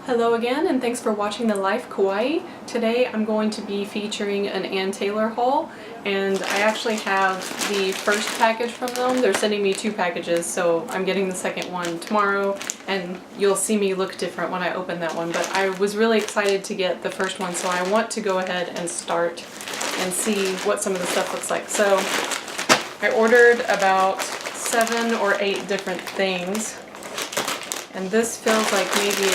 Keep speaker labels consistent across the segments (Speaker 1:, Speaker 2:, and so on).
Speaker 1: Hello again, and thanks for watching the Life Kawaii. Today I'm going to be featuring an Ann Taylor haul, and I actually have the first package from them. They're sending me 2 packages, so I'm getting the second one tomorrow, and you'll see me look different when I open that one. But I was really excited to get the first one, so I want to go ahead and start and see what some of the stuff looks like. So I ordered about 7 or 8 different things, and this feels like maybe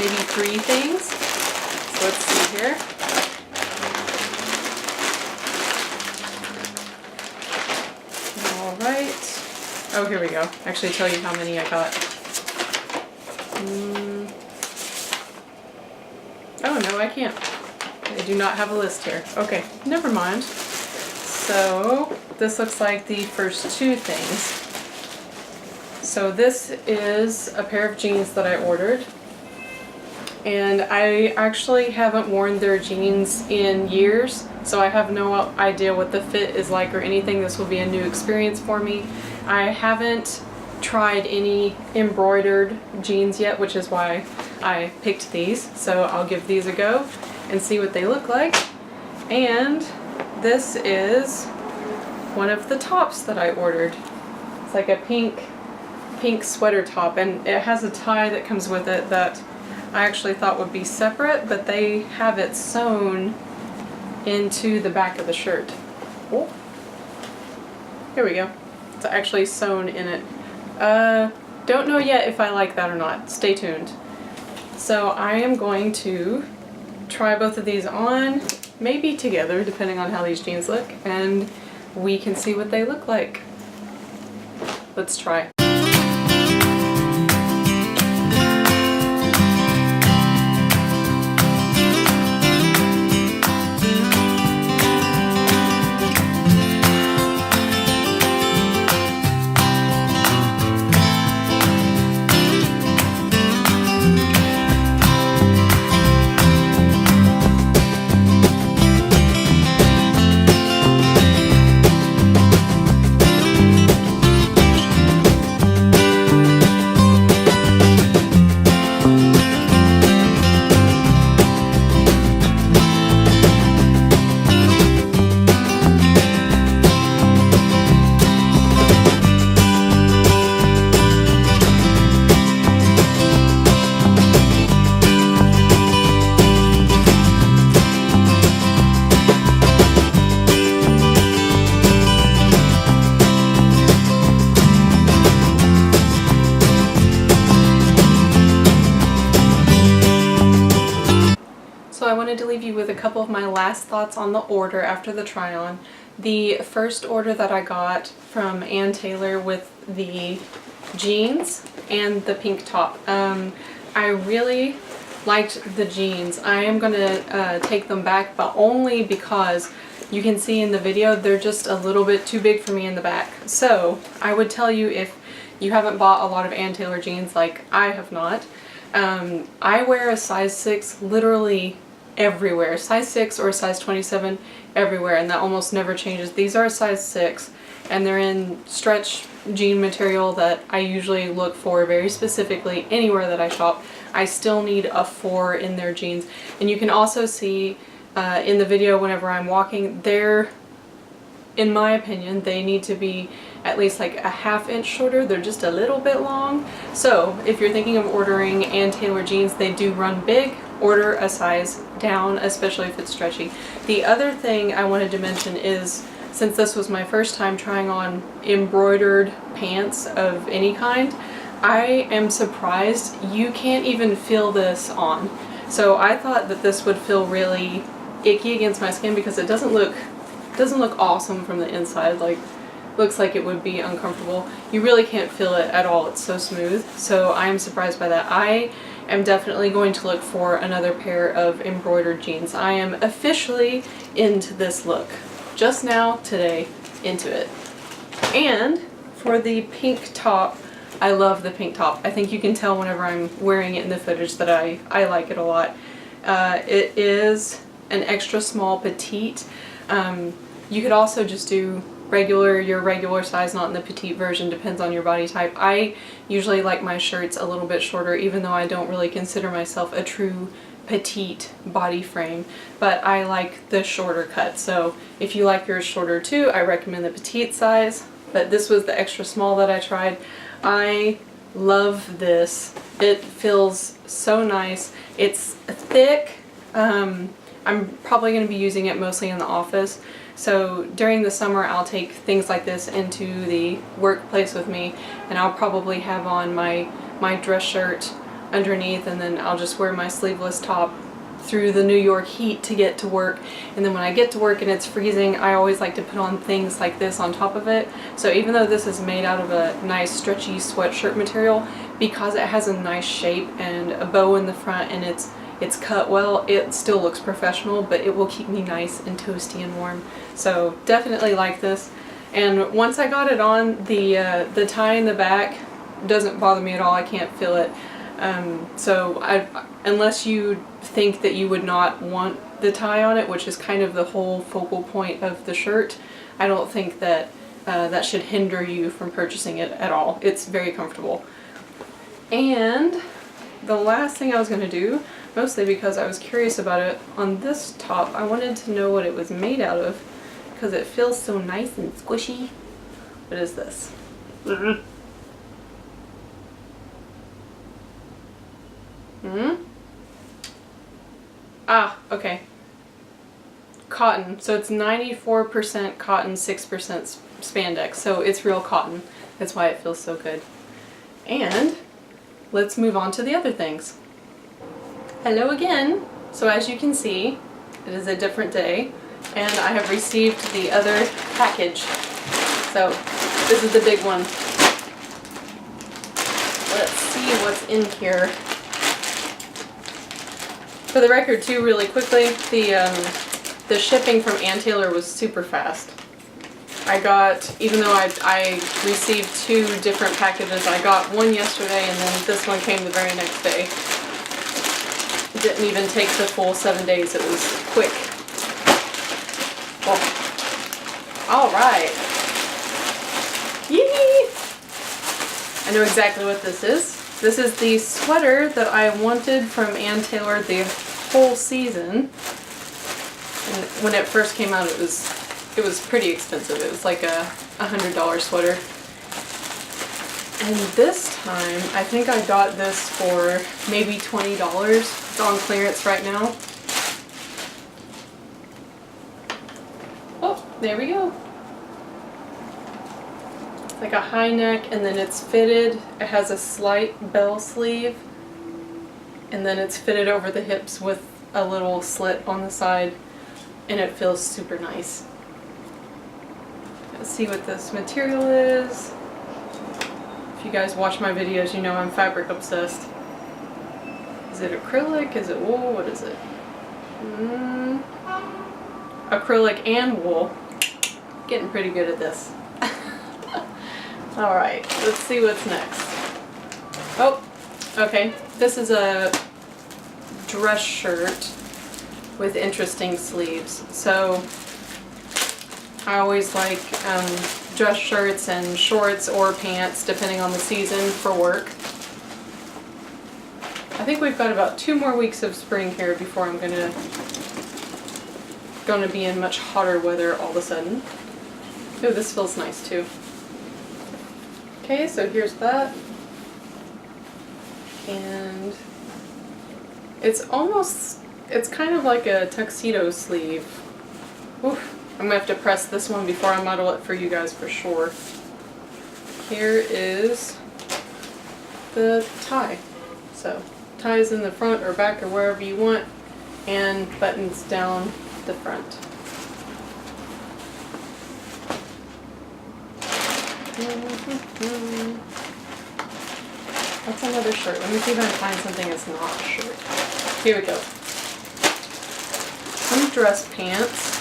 Speaker 1: 3 things. So let's see here. Alright. Oh, here we go. Actually tell you how many I got. Oh no, I can't. I do not have a list here. Okay, never mind. So this looks like the first 2 things. So this is a pair of jeans that I ordered. And I actually haven't worn their jeans in years, so I have no idea what the fit is like or anything. This will be a new experience for me. I haven't tried any embroidered jeans yet, which is why I picked these. So I'll give these a go and see what they look like. And this is one of the tops that I ordered. It's like a pink sweater top, and it has a tie that comes with it that I actually thought would be separate, but they have it sewn into the back of the shirt. Oh, here we go. It's actually sewn in it. Don't know yet if I like that or not. Stay tuned. So I am going to try both of these on, maybe together, depending on how these jeans look, and we can see what they look like. Let's try. I wanted to leave you with a couple of my last thoughts on the order after the try-on. The first order that I got from Ann Taylor with the jeans and the pink top. I really liked the jeans. I am going to take them back, but only because you can see in the video they're just a little bit too big for me in the back. So I would tell you, if you haven't bought a lot of Ann Taylor jeans like I have not, I wear a size 6 literally everywhere. Size 6 or a size 27 everywhere, and that almost never changes. These are a size 6 and they're in stretch jean material that I usually look for very specifically anywhere that I shop. I still need a 4 in their jeans, and you can also see in the video whenever I'm walking, in my opinion, they need to be at least like a ½ inch shorter. They're just a little bit long. So if you're thinking of ordering Ann Taylor jeans, they do run big. Order a size down, especially if it's stretchy. The other thing I wanted to mention is, since this was my first time trying on embroidered pants of any kind, I am surprised you can't even feel this on. So I thought that this would feel really icky against my skin because it doesn't look awesome from the inside. Like, looks like it would be uncomfortable. You really can't feel it at all. It's so smooth. So I am surprised by that. I am definitely going to look for another pair of embroidered jeans. I am officially into this look. Just now, today, into it. And for the pink top, I love the pink top. I think you can tell whenever I'm wearing it in the footage that I like it a lot. It is an extra small petite. You could also just do your regular size, not in the petite version, depends on your body type. I usually like my shirts a little bit shorter, even though I don't really consider myself a true petite body frame, but I like the shorter cut. So if you like yours shorter too, I recommend the petite size, but this was the extra small that I tried. I love this. It feels so nice. It's thick. I'm probably going to be using it mostly in the office. So during the summer I'll take things like this into the workplace with me, and I'll probably have on my dress shirt underneath, and then I'll just wear my sleeveless top through the New York heat to get to work. And then when I get to work and it's freezing, I always like to put on things like this on top of it. So even though this is made out of a nice stretchy sweatshirt material, because it has a nice shape and a bow in the front and it's cut well, it still looks professional, but it will keep me nice and toasty and warm. So definitely like this. And once I got it on, the tie in the back doesn't bother me at all. I can't feel it. Unless you think that you would not want the tie on it, which is kind of the whole focal point of the shirt, I don't think that that should hinder you from purchasing it at all. It's very comfortable. And the last thing I was going to do, mostly because I was curious about it, on this top I wanted to know what it was made out of because it feels so nice and squishy. What is this? Ah, okay. Cotton. So it's 94% cotton, 6% spandex. So it's real cotton. That's why it feels so good. And let's move on to the other things. Hello again. So as you can see, it is a different day, and I have received the other package. So this is the big one. Let's see what's in here. For the record too, really quickly, the shipping from Ann Taylor was super fast. I got, even though I received 2 different packages, I got one yesterday and then this one came the very next day. It didn't even take the full 7 days, it was quick. Oh. Alright. Yee! I know exactly what this is. This is the sweater that I wanted from Ann Taylor the whole season. And when it first came out, it was pretty expensive. It was like a $100 sweater. And this time, I think I got this for maybe $20. It's on clearance right now. Oh, there we go. Like a high neck, and then it's fitted. It has a slight bell sleeve, and then it's fitted over the hips with a little slit on the side, and it feels super nice. Let's see what this material is. If you guys watch my videos, you know I'm fabric obsessed. Is it acrylic? Is it wool? What is it? Acrylic and wool. Getting pretty good at this. Alright, let's see what's next. Oh, okay. This is a dress shirt with interesting sleeves. So I always like dress shirts and shorts or pants, depending on the season, for work. I think we've got about 2 more weeks of spring here before I'm gonna be in much hotter weather all of a sudden. Ooh, this feels nice too. Okay, so here's that. And it's kind of like a tuxedo sleeve. Oof, I'm gonna have to press this one before I model it for you guys for sure. Here is the tie. So, ties in the front or back or wherever you want, and buttons down the front. That's another shirt. Let me see if I can find something that's not a shirt. Here we go. Some dress pants.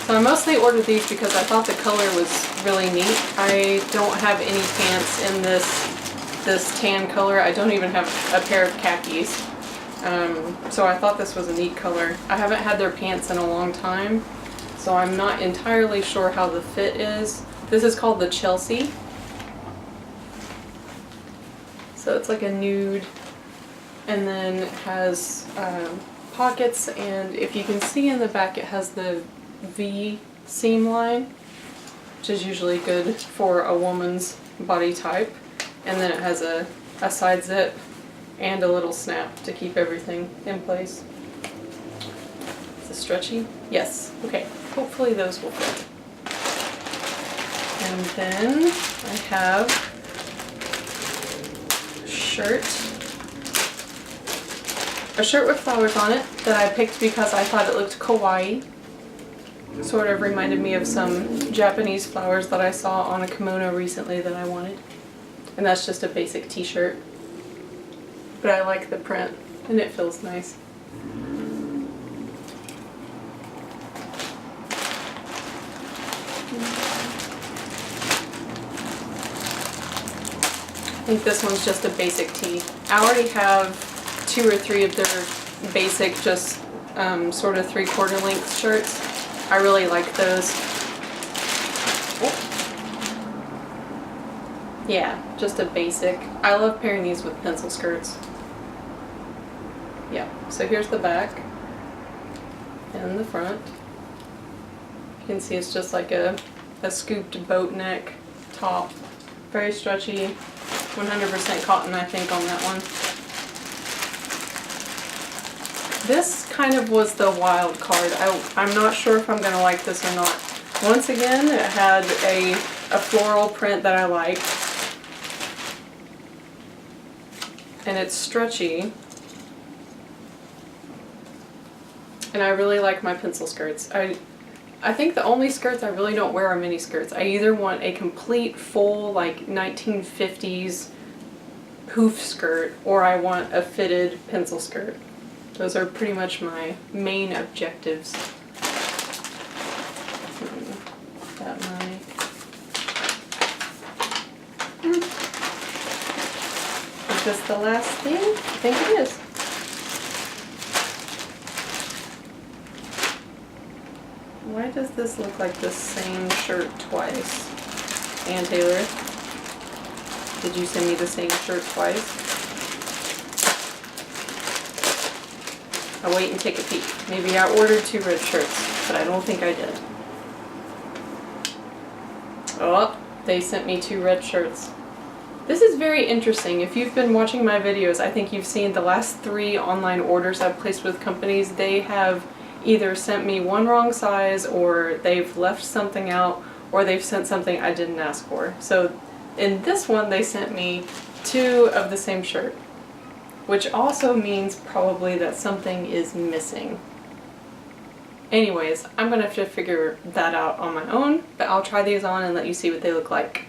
Speaker 1: So I mostly ordered these because I thought the color was really neat. I don't have any pants in this tan color. I don't even have a pair of khakis. So I thought this was a neat color. I haven't had their pants in a long time, so I'm not entirely sure how the fit is. This is called the Chelsea. So it's like a nude, and then it has pockets, and if you can see in the back it has the V seam line, which is usually good for a woman's body type. And then it has a side zip and a little snap to keep everything in place. Is it stretchy? Yes. Okay. Hopefully those will fit. And then I have a shirt with flowers on it that I picked because I thought it looked kawaii. Sort of reminded me of some Japanese flowers that I saw on a kimono recently that I wanted. And that's just a basic t-shirt. But I like the print and it feels nice. I think this one's just a basic tee. I already have 2 or 3 of their basic, just sort of 3/4 length shirts. I really like those. Oh. Yeah, just a basic. I love pairing these with pencil skirts. Yeah, so here's the back and the front. You can see it's just like a scooped boat neck top. Very stretchy. 100% cotton, I think, on that one. This kind of was the wild card. I'm not sure if I'm going to like this or not. Once again, it had a floral print that I liked. And it's stretchy. And I really like my pencil skirts. I think the only skirts I really don't wear are mini skirts. I either want a complete full like 1950s poof skirt, or I want a fitted pencil skirt. Those are pretty much my main objectives. That mic. Is this the last thing? I think it is. Why does this look like the same shirt twice? Ann Taylor, did you send me the same shirt twice? I'll wait and take a peek. Maybe I ordered 2 red shirts, but I don't think I did. Oh, they sent me 2 red shirts. This is very interesting. If you've been watching my videos, I think you've seen the last 3 online orders I've placed with companies. They have either sent me one wrong size, or they've left something out, or they've sent something I didn't ask for. So in this one they sent me 2 of the same shirt, which also means probably that something is missing. Anyways, I'm gonna have to figure that out on my own, but I'll try these on and let you see what they look like.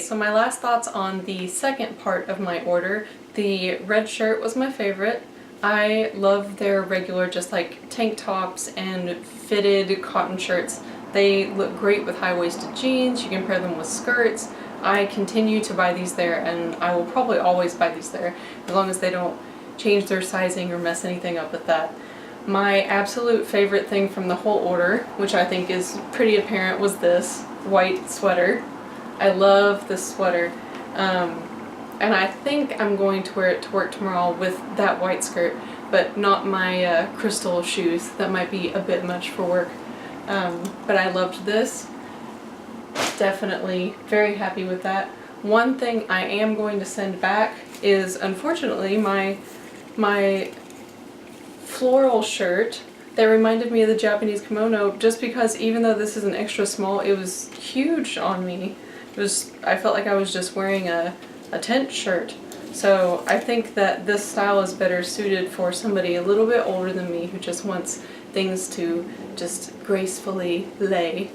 Speaker 1: so my last thoughts on the second part of my order. The red shirt was my favorite. I love their regular just like tank tops and fitted cotton shirts. They look great with high-waisted jeans. You can pair them with skirts. I continue to buy these there, and I will probably always buy these there as long as they don't change their sizing or mess anything up with that. My absolute favorite thing from the whole order, which I think is pretty apparent, was this white sweater. I love this sweater, and I think I'm going to wear it to work tomorrow with that white skirt, but not my crystal shoes. That might be a bit much for work. But I loved this. Definitely very happy with that. One thing I am going to send back is, unfortunately, my floral shirt that reminded me of the Japanese kimono, just because even though this is an extra small, it was huge on me. I felt like I was just wearing a tent shirt. So I think that this style is better suited for somebody a little bit older than me who just wants things to just gracefully lay.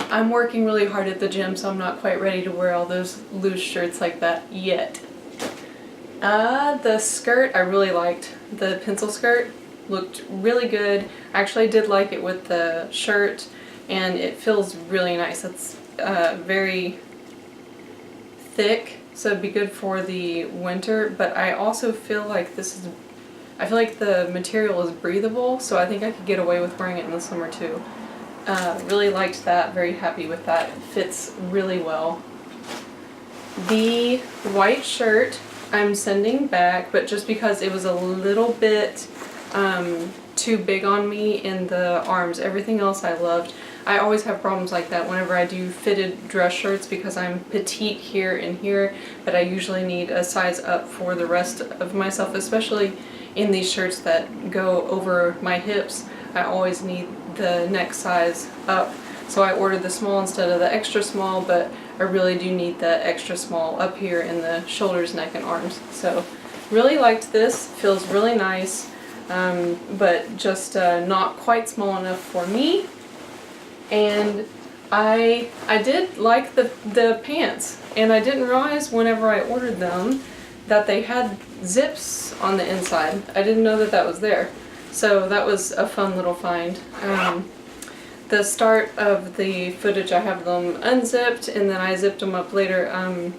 Speaker 1: I'm working really hard at the gym, so I'm not quite ready to wear all those loose shirts like that yet. The skirt I really liked. The pencil skirt looked really good. I actually did like it with the shirt, and it feels really nice. It's very thick, so it'd be good for the winter, but I also feel like I feel like the material is breathable, so I think I could get away with wearing it in the summer too. Really liked that, very happy with that. It fits really well. The white shirt I'm sending back, but just because it was a little bit too big on me in the arms. Everything else I loved. I always have problems like that whenever I do fitted dress shirts because I'm petite here and here, but I usually need a size up for the rest of myself, especially in these shirts that go over my hips. I always need the neck size up, so I ordered the small instead of the extra small, but I really do need the extra small up here in the shoulders, neck, and arms. So really liked this. Feels really nice, but just not quite small enough for me. And I did like the pants, and I didn't realize whenever I ordered them that they had zips on the inside. I didn't know that that was there. So that was a fun little find. The start of the footage I have them unzipped, and then I zipped them up later. I'm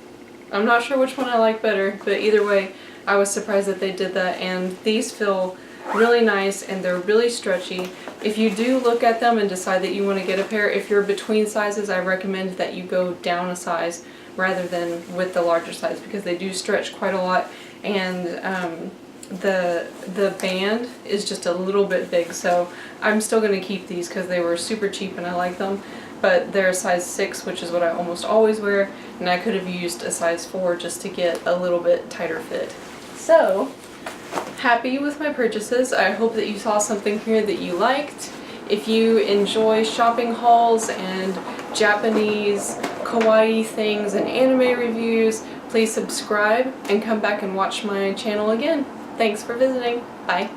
Speaker 1: not sure which one I like better, but either way I was surprised that they did that, and these feel really nice and they're really stretchy. If you do look at them and decide that you want to get a pair, if you're between sizes, I recommend that you go down a size rather than with the larger size, because they do stretch quite a lot, and the band is just a little bit big. So I'm still going to keep these because they were super cheap and I like them, but they're a size 6, which is what I almost always wear, and I could have used a size 4 just to get a little bit tighter fit. So happy with my purchases. I hope that you saw something here that you liked. If you enjoy shopping hauls and Japanese kawaii things and anime reviews, please subscribe and come back and watch my channel again. Thanks for visiting. Bye.